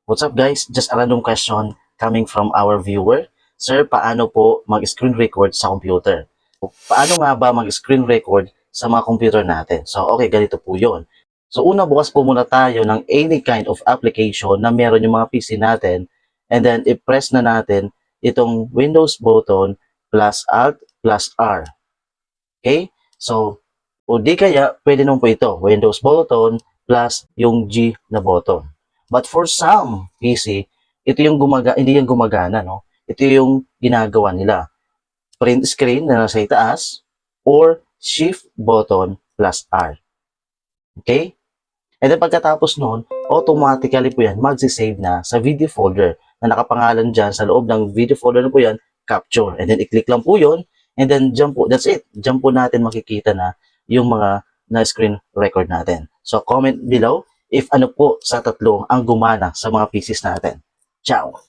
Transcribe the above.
What's up guys? Just a random question coming from our viewer. Sir, paano po mag-screen record sa computer? Paano nga ba mag-screen record sa mga computer natin? So okay, ganito po yun. So una, bukas po muna tayo ng any kind of application na meron yung mga PC natin, and then i-press na natin itong Windows button plus Alt plus R. Okay? So, o di kaya, pwede naman po ito, Windows button plus yung G na button. But for some PC, ito yung hindi yung gumagana, no? Ito yung ginagawa nila. Print screen na nasa itaas or Shift button plus R. Okay? And then pagkatapos nun, automatically po yan magsisave na sa video folder na nakapangalan dyan sa loob ng video folder na po yan, capture. And then i-click lang po yun, and then dyan po, that's it. Dyan po natin makikita na yung mga na-screen record natin. So comment below if ano po sa tatlo ang gumana sa mga pieces natin. Ciao!